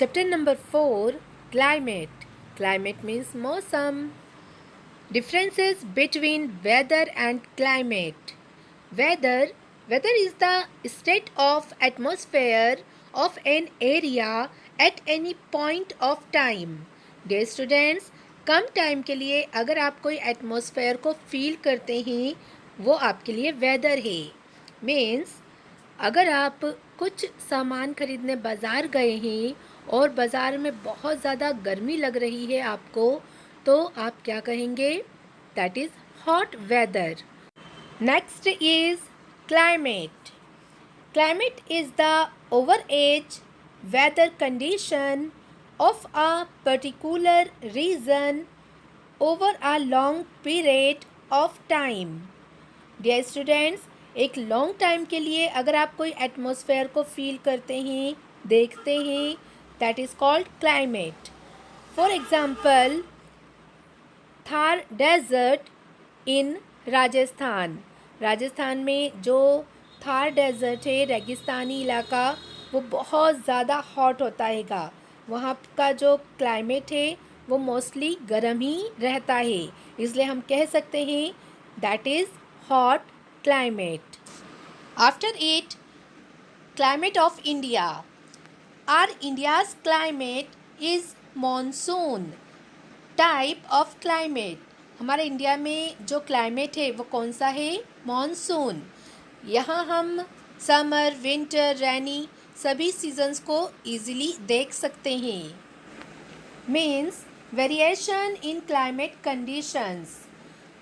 Chapter number 4, Climate. Climate means मौसम. Differences between weather and climate. Weather is the state of atmosphere of an area at any point of time. Dear students, come time के लिए अगर आप कोई atmosphere को feel करते हैं वो आपके लिए वेदर है. मीन्स अगर आप कुछ सामान खरीदने बाज़ार गए हैं और बाज़ार में बहुत ज़्यादा गर्मी लग रही है आपको, तो आप क्या कहेंगे? That is hot weather. Next is climate. Climate is the average weather condition of a particular region over a long period of time. Dear students, एक लॉन्ग टाइम के लिए अगर आप कोई एटमॉस्फेयर को फील करते हैं, देखते हैं, that is called climate. For example, Thar desert in Rajasthan. Rajasthan में जो थार डेजर्ट है, रेगिस्तानी इलाका, वो बहुत ज़्यादा हॉट होता हैगा. वहाँ का जो क्लाइमेट है वो मोस्टली गर्म ही रहता है, इसलिए हम कह सकते हैं that is hot climate. After it, climate of India. Our India's climate is monsoon type of climate. हमारे इंडिया में जो क्लाइमेट है वो कौन सा है? मॉनसून. यहाँ हम समर, विंटर, रेनी सभी सीजन्स को ईजिली देख सकते हैं. Means variation in climate conditions.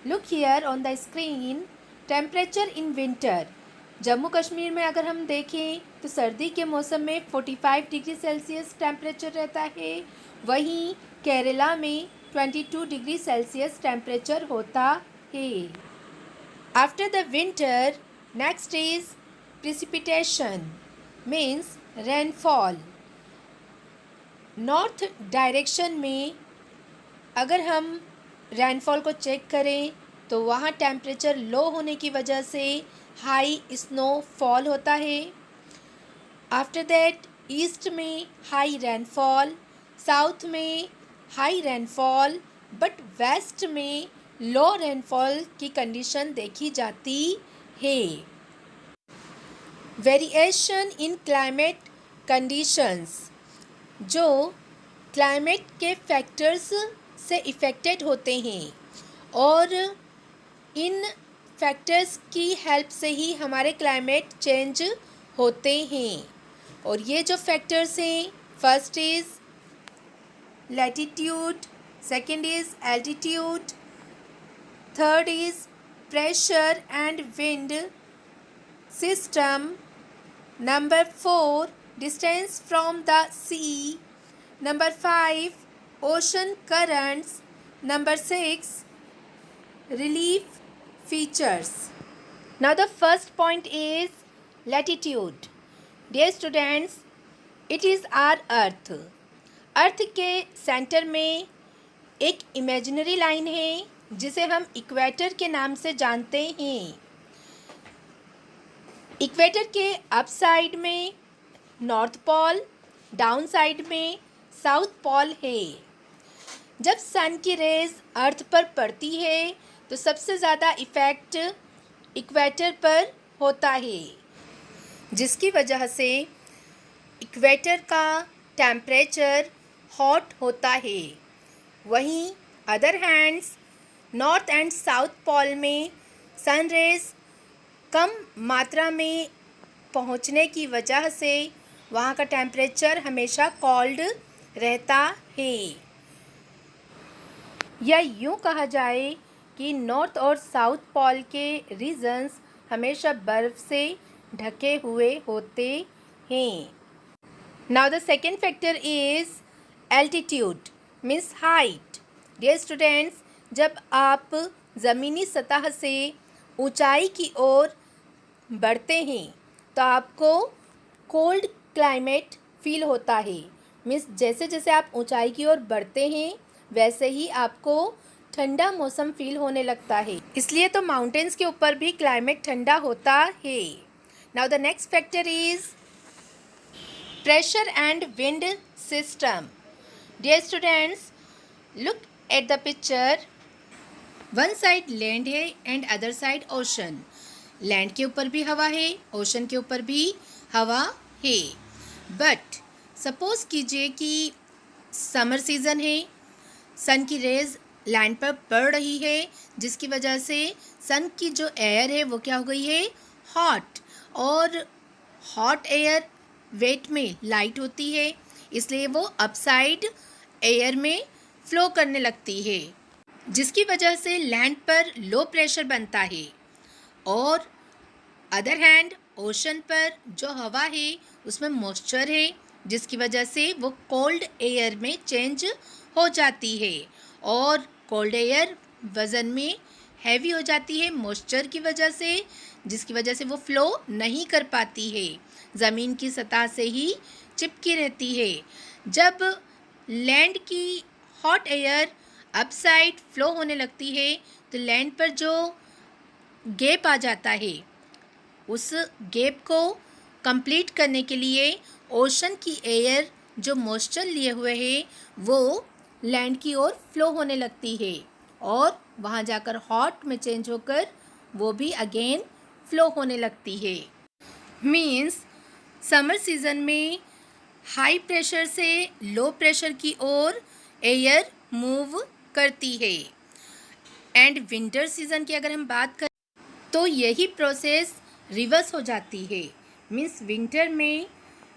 Look here on the screen. Temperature in winter. Jammu Kashmir में अगर हम देखें तो सर्दी के मौसम में 45 डिग्री सेल्सियस टेम्परेचर रहता है. वहीं केरला में 22 डिग्री सेल्सियस टेम्परेचर होता है. After the winter, next is precipitation means rainfall. North direction में अगर हम रेनफॉल को चेक करें तो वहाँ टेम्परेचर लो होने की वजह से हाई स्नो फॉल होता है. आफ्टर दैट ईस्ट में हाई रेनफॉल, साउथ में हाई रेनफॉल, बट वेस्ट में लो रेनफॉल की कंडीशन देखी जाती है. Variation in climate conditions. जो क्लाइमेट के फैक्टर्स से इफ़ेक्टेड होते हैं और इन फैक्टर्स की हेल्प से ही हमारे क्लाइमेट चेंज होते हैं. और ये जो फैक्टर्स हैं, first is latitude, second is altitude, third is pressure and wind system, number 4 distance from the sea, number 5 ocean currents, number 6 relief features. Now the first point is latitude. Dear students, it is our earth. अर्थ के centre में एक imaginary line है जिसे हम equator के नाम से जानते हैं. इक्वेटर के अप साइड में नॉर्थ पोल, डाउन साइड में साउथ पोल है. जब सन की रेज अर्थ पर पड़ती है तो सबसे ज़्यादा इफ़ेक्ट इक्वेटर पर होता है, जिसकी वजह से इक्वेटर का टेम्परेचर हॉट होता है. वहीं other hands north and south pole में सन रेज कम मात्रा में पहुंचने की वजह से वहाँ का टेम्परेचर हमेशा कोल्ड रहता है. या यूँ कहा जाए कि नॉर्थ और साउथ पोल के रीजन्स हमेशा बर्फ़ से ढके हुए होते हैं. Now the second factor is altitude means height. Dear students, जब आप ज़मीनी सतह से ऊंचाई की ओर बढ़ते हैं तो आपको कोल्ड क्लाइमेट फील होता है. मीन्स जैसे जैसे आप ऊंचाई की ओर बढ़ते हैं वैसे ही आपको ठंडा मौसम फील होने लगता है. इसलिए तो माउंटेन्स के ऊपर भी क्लाइमेट ठंडा होता है. Now the next factor is pressure and wind system. Dear students, look at the picture. One side land है and other side ocean. Land के ऊपर भी हवा है, ओशन के ऊपर भी हवा है. बट सपोज कीजिए कि समर सीज़न है, सन की रेज लैंड पर पड़ रही है, जिसकी वजह से सन की जो एयर है वो क्या हो गई है, हॉट. और हॉट एयर वेट में लाइट होती है, इसलिए वो अपसाइड एयर में फ्लो करने लगती है, जिसकी वजह से लैंड पर लो प्रेशर बनता है. और अदर हैंड ओशन पर जो हवा है उसमें मॉइस्चर है, जिसकी वजह से वो कोल्ड एयर में चेंज हो जाती है. और कोल्ड एयर वज़न में हैवी हो जाती है मॉइस्चर की वजह से, जिसकी वजह से वो फ्लो नहीं कर पाती है, ज़मीन की सतह से ही चिपकी रहती है. जब लैंड की हॉट एयर अपसाइड फ्लो होने लगती है तो लैंड पर जो गैप आ जाता है, उस गैप को कंप्लीट करने के लिए ओशन की एयर जो मॉइस्चर लिए हुए है वो लैंड की ओर फ्लो होने लगती है, और वहाँ जाकर हॉट में चेंज होकर वो भी अगेन फ्लो होने लगती है. मीन्स समर सीज़न में हाई प्रेशर से लो प्रेशर की ओर एयर मूव करती है. एंड विंटर सीज़न की अगर हम बात करें तो यही प्रोसेस रिवर्स हो जाती है. मीन्स विंटर में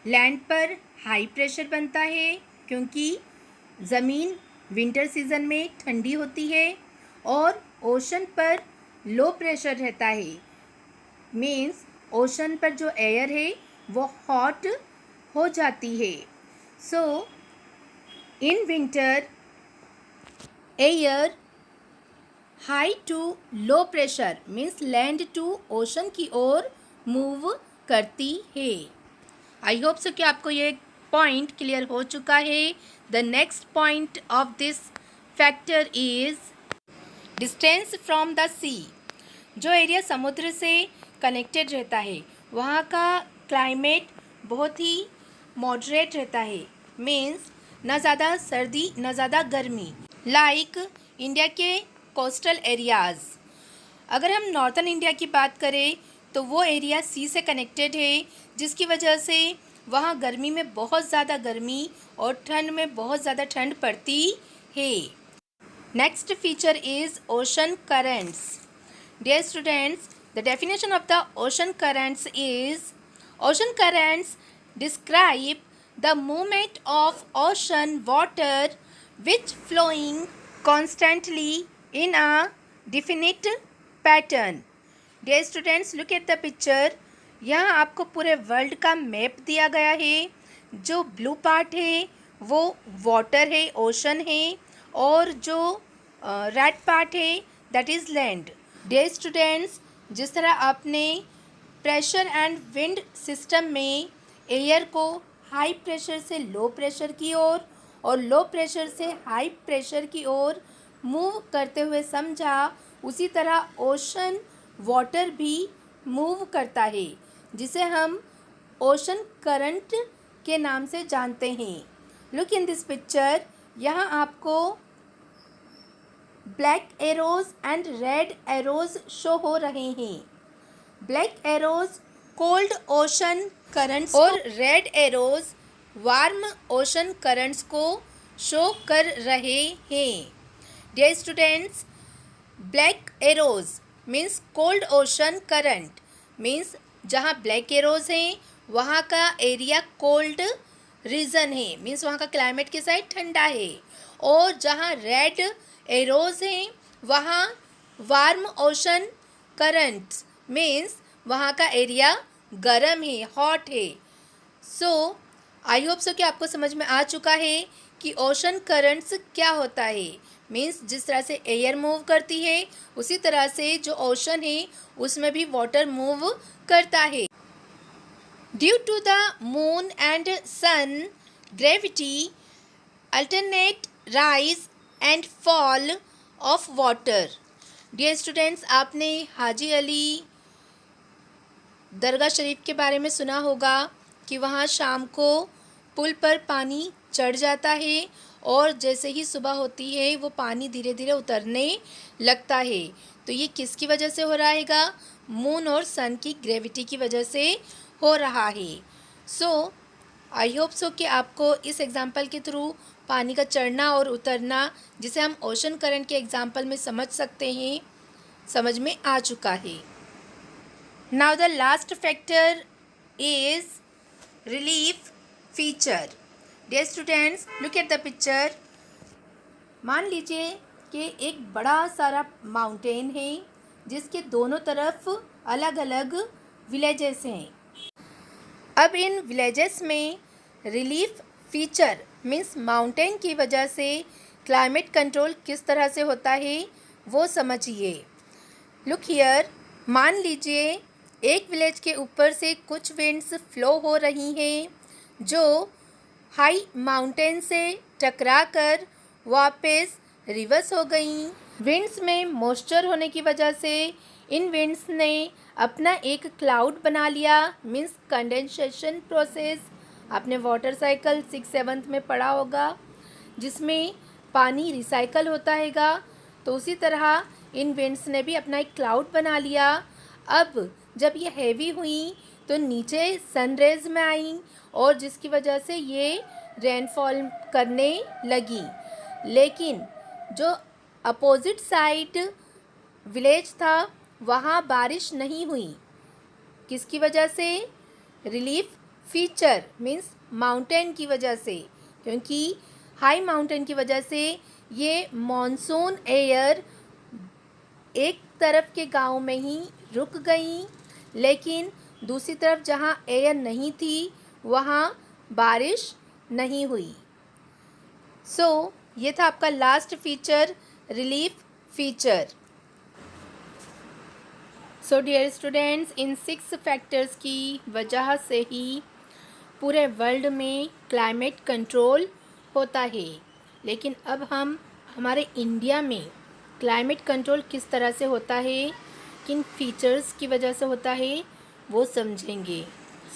लैंड पर हाई प्रेशर बनता है, क्योंकि ज़मीन विंटर सीज़न में ठंडी होती है, और ओशन पर लो प्रेशर रहता है. मीन्स ओशन पर जो एयर है वो हॉट हो जाती है. So in winter air high to low pressure means land to ocean की ओर मूव करती है. आई होप सो कि आपको ये पॉइंट क्लियर हो चुका है. The next point of this factor is distance from the sea. जो एरिया समुद्र से कनेक्टेड रहता है वहाँ का क्लाइमेट बहुत ही मॉडरेट रहता है. मीन्स ना ज़्यादा सर्दी ना ज़्यादा गर्मी. लाइक इंडिया के कोस्टल एरियाज़. अगर हम नॉर्थन इंडिया की बात करें तो वो एरिया सी से कनेक्टेड है, जिसकी वजह से वहाँ गर्मी में बहुत ज़्यादा गर्मी और ठंड में बहुत ज़्यादा ठंड पड़ती है. Next feature is ocean currents. Dear students, the definition of the ocean currents is ocean currents describe the movement of ocean water which flowing constantly in a definite pattern. Dear students, look at the picture. यहाँ आपको पूरे world का map दिया गया है. जो blue part है वो वाटर है, ओशन है, और जो रेड पार्ट है that is land. Dear students, जिस तरह आपने प्रेशर एंड विंड सिस्टम में एयर को हाई प्रेशर से लो प्रेशर की ओर और लो प्रेशर से हाई प्रेशर की ओर मूव करते हुए समझा, उसी तरह ओशन वाटर भी मूव करता है, जिसे हम ओशन करंट के नाम से जानते हैं. Look in this picture. यहाँ आपको black arrows and red arrows show हो रहे हैं. Black arrows cold ocean currents और red arrows warm ocean currents को शो कर रहे हैं. Dear students, black arrows means cold ocean current. Means जहाँ ब्लैक एरोज हैं वहाँ का एरिया कोल्ड रीजन है, मीन्स वहाँ का क्लाइमेट के साइड ठंडा है. और जहाँ रेड एरोज हैं वहाँ वार्म ओशन करंट्स मीन्स वहाँ का एरिया गर्म है, हॉट है. सो आई होप सो कि आपको समझ में आ चुका है कि ओशन करंट्स क्या होता है. मीन्स जिस तरह से एयर मूव करती है उसी तरह से जो ओशन है उसमें भी वाटर मूव करता है. Due to the moon and sun gravity alternate rise and fall of water. Dear students, आपने हाजी अली दरगाह शरीफ के बारे में सुना होगा कि वहाँ शाम को पुल पर पानी चढ़ जाता है और जैसे ही सुबह होती है वो पानी धीरे धीरे उतरने लगता है। तो ये किसकी वजह से हो रहा हैगा? मून और सन की ग्रेविटी की वजह से हो रहा है। सो आई होप सो कि आपको इस एग्जाम्पल के थ्रू पानी का चढ़ना और उतरना, जिसे हम ओशन करंट के एग्जाम्पल में समझ सकते हैं, समझ में आ चुका है। Now the last factor is relief feature. Dear students, look at the picture. मान लीजिए कि एक बड़ा सारा माउंटेन है जिसके दोनों तरफ अलग अलग विलेजेस हैं। अब इन विलेजेस में रिलीफ फीचर मीन्स माउंटेन की वजह से क्लाइमेट कंट्रोल किस तरह से होता है वो समझिए। लुक हियर, मान लीजिए एक विलेज के ऊपर से कुछ विंड्स फ्लो हो रही हैं जो हाई माउंटेन से टकराकर वापस रिवर्स हो गई। विंड्स में मॉइस्चर होने की वजह से इन विंड्स ने अपना एक क्लाउड बना लिया, मीन्स कंडेंसेशन प्रोसेस। आपने वाटर साइकिल 6-7 में पढ़ा होगा, जिसमें पानी रिसाइकल होता हैगा। तो उसी तरह इन विंड्स ने भी अपना एक क्लाउड बना लिया। अब जब ये हैवी हुई तो नीचे सनरेज में आई और जिसकी वजह से ये रेनफॉल करने लगी। लेकिन जो अपोजिट साइड विलेज था वहाँ बारिश नहीं हुई। किसकी वजह से? रिलीफ फीचर मीन्स माउंटेन की वजह से, क्योंकि हाई माउंटेन की वजह से ये मॉनसून एयर एक तरफ के गांव में ही रुक गई, लेकिन दूसरी तरफ जहां एयर नहीं थी वहां बारिश नहीं हुई। सो ये था आपका last feature, relief feature. So dear students, इन 6 फैक्टर्स की वजह से ही पूरे वर्ल्ड में क्लाइमेट कंट्रोल होता है। लेकिन अब हम हमारे इंडिया में क्लाइमेट कंट्रोल किस तरह से होता है, किन फीचर्स की वजह से होता है वो समझेंगे।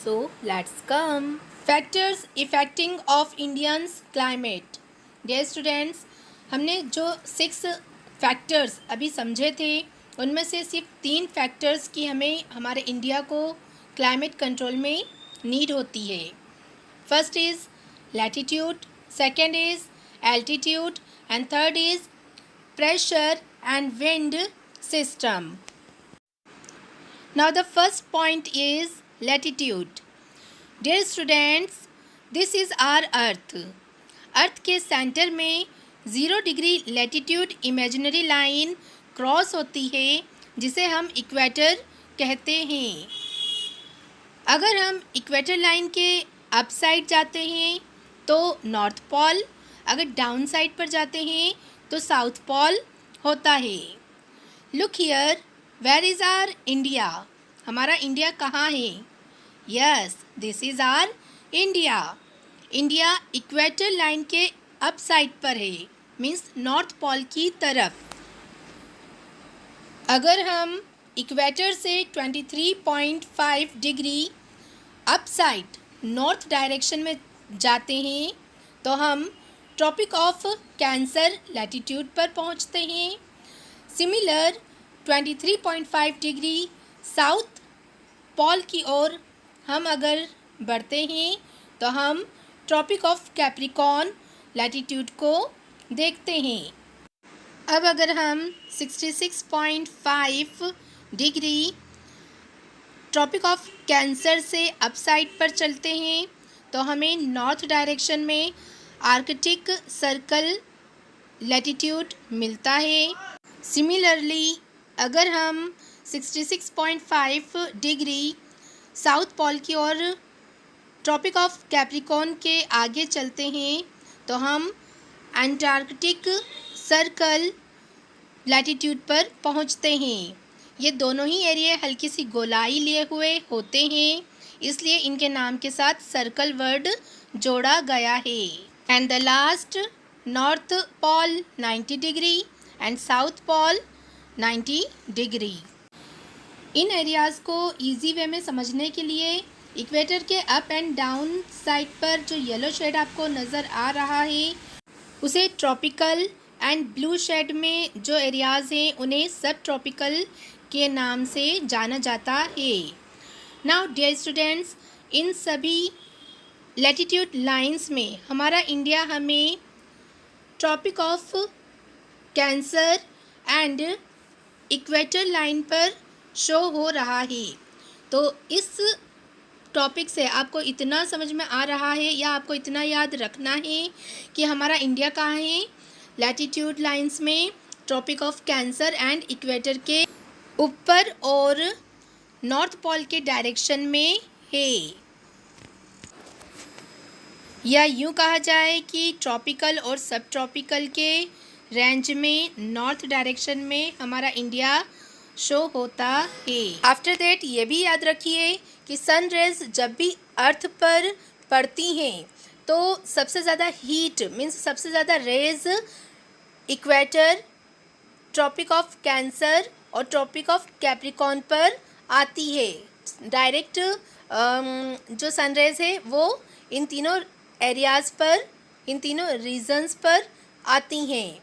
So let's come. Factors affecting of Indians climate. Dear students, हमने जो 6 फैक्टर्स अभी समझे थे उनमें से सिर्फ 3 फैक्टर्स की हमें हमारे इंडिया को क्लाइमेट कंट्रोल में नीड होती है। First is latitude, second is altitude and third is pressure and wind system. Now the first point is latitude. Dear students, this is our earth. अर्थ के सेंटर में 0 degree latitude imaginary line cross होती है जिसे हम equator कहते हैं। अगर हम इक्वेटर लाइन के अप साइड जाते हैं तो नॉर्थ पोल, अगर डाउन साइड पर जाते हैं तो साउथ पोल होता है। Look here, where is our India? हमारा इंडिया कहाँ है? Yes, this is our India. India equator line के अप साइड पर है, मीन्स नॉर्थ पोल की तरफ। अगर हम इक्वेटर से 23.5 degree up side north direction में जाते हैं तो हम ट्रॉपिक ऑफ कैंसर लैटिट्यूड पर पहुंचते हैं। सिमिलर 23.5 डिग्री साउथ पोल की ओर हम अगर बढ़ते हैं तो हम ट्रॉपिक ऑफ कैप्रिकॉर्न लैटिट्यूड को देखते हैं। अब अगर हम 66.5 डिग्री ट्रॉपिक ऑफ कैंसर से अप साइड पर चलते हैं तो हमें नॉर्थ डायरेक्शन में आर्कटिक सर्कल लैटिट्यूड मिलता है। सिमिलरली अगर हम 66.5 डिग्री साउथ पोल की ओर ट्रॉपिक ऑफ कैप्रिकॉर्न के आगे चलते हैं तो हम अंटार्कटिक सर्कल लैटिट्यूड पर पहुंचते हैं। ये दोनों ही एरिया हल्की सी गोलाई लिए हुए होते हैं, इसलिए इनके नाम के साथ सर्कल वर्ड जोड़ा गया है। And the last, north pole 90 degree and south pole 90 degree. इन एरियाज़ को इजी वे में समझने के लिए इक्वेटर के अप एंड डाउन साइड पर जो येलो शेड आपको नज़र आ रहा है उसे ट्रॉपिकल, एंड ब्लू शेड में जो एरियाज़ हैं उन्हें सब ट्रॉपिकल के नाम से जाना जाता है। नाउ डियर स्टूडेंट्स, इन सभी लैटिट्यूड लाइंस में हमारा इंडिया हमें tropic of cancer and equator line पर शो हो रहा है। तो इस टॉपिक से आपको इतना समझ में आ रहा है या आपको इतना याद रखना है कि हमारा इंडिया कहाँ है, लैटिट्यूड लाइंस में tropic of cancer and equator के ऊपर और नॉर्थ पोल के डायरेक्शन में है, या यूँ कहा जाए कि ट्रॉपिकल और सब ट्रॉपिकल के रेंज में नॉर्थ डायरेक्शन में हमारा इंडिया शो होता है। आफ्टर दैट ये भी याद रखिए कि सन रेज जब भी अर्थ पर पड़ती हैं तो सबसे ज़्यादा हीट मीन्स सबसे ज़्यादा rays equator, tropic of cancer और ट्रॉपिक ऑफ कैप्रिकॉर्न पर आती है। डायरेक्ट जो सनराइज है वो इन तीनों एरियाज़ पर, इन तीनों रीजन्स पर आती हैं।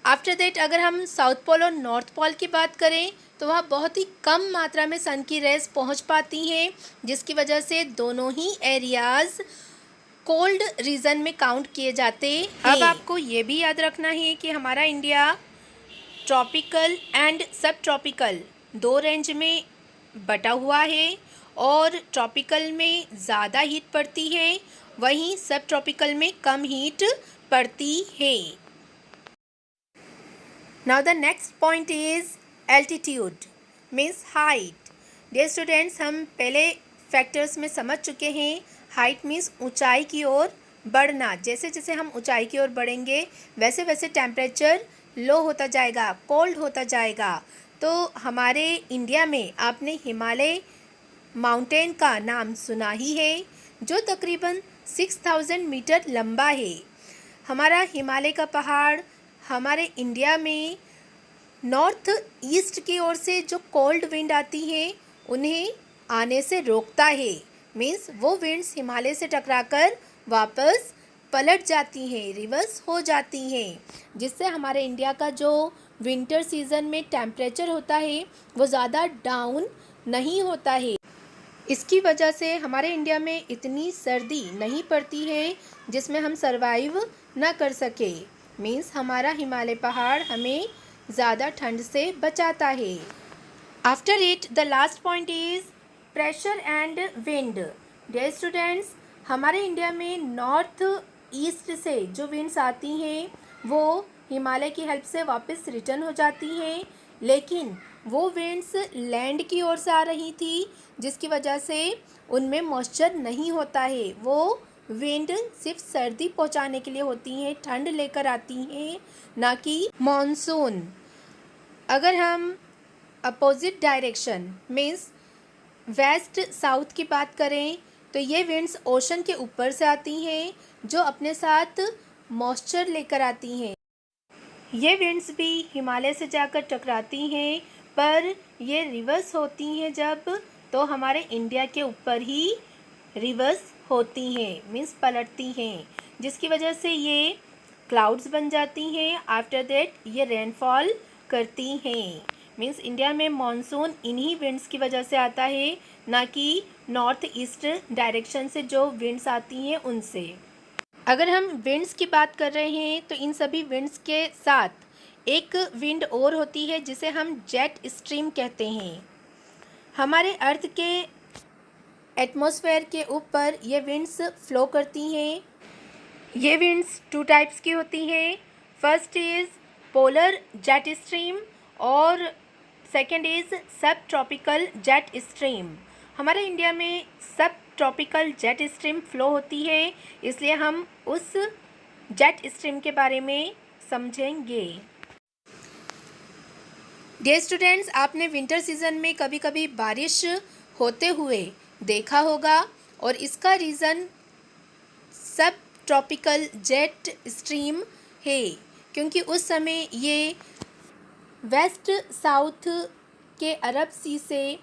आफ्टर दैट अगर हम साउथ पोल और नॉर्थ पोल की बात करें तो वहाँ बहुत ही कम मात्रा में सन की रेज पहुँच पाती हैं, जिसकी वजह से दोनों ही एरियाज़ कोल्ड रीजन में काउंट किए जाते हैं। अब आपको ये भी याद रखना है कि हमारा इंडिया ट्रॉपिकल एंड सब ट्रॉपिकल दो रेंज में बटा हुआ है, और ट्रॉपिकल में ज़्यादा हीट पड़ती है, वहीं सब ट्रॉपिकल में कम हीट पड़ती है। Now the next point is altitude means height. Dear students, हम पहले फैक्टर्स में समझ चुके हैं। हाइट मीन्स ऊंचाई की ओर बढ़ना। जैसे जैसे हम ऊंचाई की ओर बढ़ेंगे वैसे वैसे टेम्परेचर लो होता जाएगा, कोल्ड होता जाएगा। तो हमारे इंडिया में आपने हिमालय माउंटेन का नाम सुना ही है, जो तकरीबन 6000 मीटर लंबा है। हमारा हिमालय का पहाड़ हमारे इंडिया में नॉर्थ ईस्ट की ओर से जो कोल्ड विंड आती है उन्हें आने से रोकता है। मीन्स वो विंड्स हिमालय से टकराकर वापस पलट जाती हैं, रिवर्स हो जाती हैं, जिससे हमारे इंडिया का जो विंटर सीज़न में टेम्परेचर होता है वो ज़्यादा डाउन नहीं होता है। इसकी वजह से हमारे इंडिया में इतनी सर्दी नहीं पड़ती है जिसमें हम सरवाइव ना कर सके। मीन्स हमारा हिमालय पहाड़ हमें ज़्यादा ठंड से बचाता है। After it the last point is pressure and wind. Dear students, हमारे इंडिया में नॉर्थ ईस्ट से जो विंड्स आती हैं वो हिमालय की हेल्प से वापस रिटर्न हो जाती हैं, लेकिन वो विंड्स लैंड की ओर से आ रही थी, जिसकी वजह से उनमें मॉइस्चर नहीं होता है। वो विंड सिर्फ सर्दी पहुंचाने के लिए होती हैं, ठंड लेकर आती हैं, ना कि मॉनसून। अगर हम opposite direction means west south की बात करें तो ये विंड्स ओशन के ऊपर से आती हैं, जो अपने साथ मॉइस्चर लेकर आती हैं। ये विंड्स भी हिमालय से जाकर टकराती हैं, पर ये रिवर्स होती हैं जब, तो हमारे इंडिया के ऊपर ही रिवर्स होती हैं, मीन्स पलटती हैं, जिसकी वजह से ये क्लाउड्स बन जाती हैं। आफ्टर दैट ये रेनफॉल करती हैं। मीन्स इंडिया में मॉनसून इन्हीं विंड्स की वजह से आता है, ना कि नॉर्थ ईस्ट डायरेक्शन से जो विंड्स आती हैं उनसे। अगर हम विंड्स की बात कर रहे हैं तो इन सभी विंड्स के साथ एक विंड और होती है जिसे हम जेट स्ट्रीम कहते हैं। हमारे अर्थ के एटमॉस्फेयर के ऊपर ये विंड्स फ्लो करती हैं। ये विंड्स टू टाइप्स की होती हैं। First is polar jet stream और सेकंड इज़ सब ट्रॉपिकल जेट स्ट्रीम। हमारे इंडिया में सब ट्रॉपिकल जेट स्ट्रीम फ्लो होती है, इसलिए हम उस जेट स्ट्रीम के बारे में समझेंगे। डियर स्टूडेंट्स, आपने विंटर सीजन में कभी कभी बारिश होते हुए देखा होगा, और इसका रीज़न सब ट्रॉपिकल जेट स्ट्रीम है, क्योंकि उस समय ये वेस्ट साउथ के अरब सी से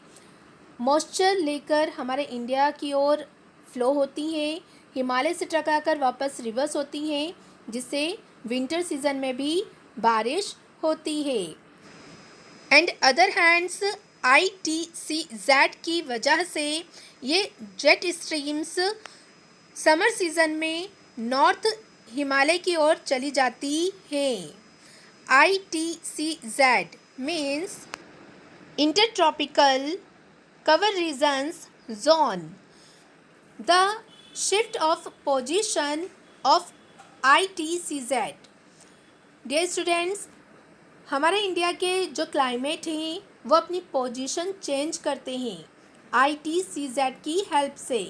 मॉइस्चर लेकर हमारे इंडिया की ओर फ्लो होती हैं, हिमालय से टकराकर वापस रिवर्स होती हैं, जिससे विंटर सीजन में भी बारिश होती है। एंड अदर हैंड्स ITCZ की वजह से ये जेट स्ट्रीम्स समर सीजन में नॉर्थ हिमालय की ओर चली जाती हैं। ITCZ means intertropical cover regions zone. The shift of position of ITCZ. Dear students, हमारे इंडिया के जो क्लाइमेट हैं वो अपनी पोजीशन चेंज करते हैं ITCZ की हेल्प से।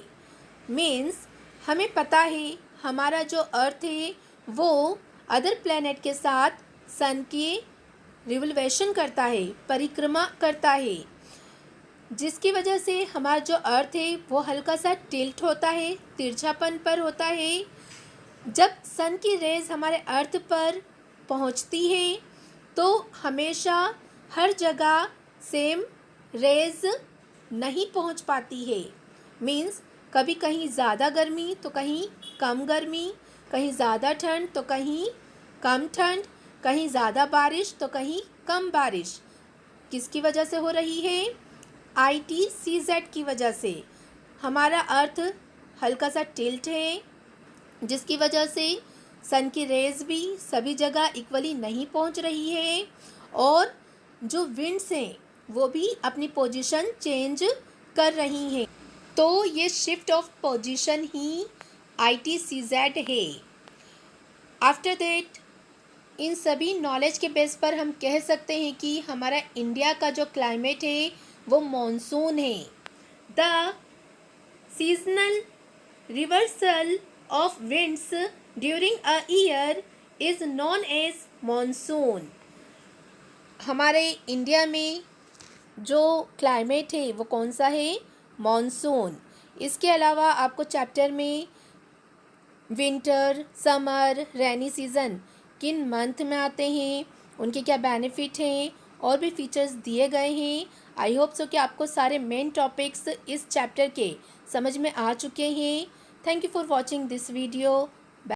मीन्स हमें पता है हमारा जो अर्थ है वो अदर प्लैनेट के साथ सन की रिवोल्यूशन करता है, परिक्रमा करता है, जिसकी वजह से हमारा जो अर्थ है वो हल्का सा टिल्ट होता है, तिरछापन पर होता है। जब सन की रेज हमारे अर्थ पर पहुंचती है तो हमेशा हर जगह सेम रेज नहीं पहुंच पाती है। मीन्स कभी कहीं ज़्यादा गर्मी तो कहीं कम गर्मी, कहीं ज़्यादा ठंड तो कहीं कम ठंड, कहीं ज़्यादा बारिश तो कहीं कम बारिश। किसकी वजह से हो रही है? ITCZ की वजह से। हमारा अर्थ हल्का सा टिल्ट है, जिसकी वजह से सन की रेज भी सभी जगह इक्वली नहीं पहुंच रही है, और जो विंड्स हैं वो भी अपनी पोजीशन चेंज कर रही हैं। तो ये shift of position he ITCZ है। आफ्टर दैट इन सभी नॉलेज के बेस पर हम कह सकते हैं कि हमारा इंडिया का जो क्लाइमेट है वो मॉनसून है। The seasonal reversal of winds during a year is known as monsoon. हमारे इंडिया में जो क्लाइमेट है वो कौन सा है? मॉनसून। इसके अलावा आपको चैप्टर में विंटर, समर, रेनी सीज़न किन मंथ में आते हैं, उनके क्या बेनिफिट हैं और भी फीचर्स दिए गए हैं। आई होप सो कि आपको सारे मेन टॉपिक्स इस चैप्टर के समझ में आ चुके हैं। Thank you for watching this video.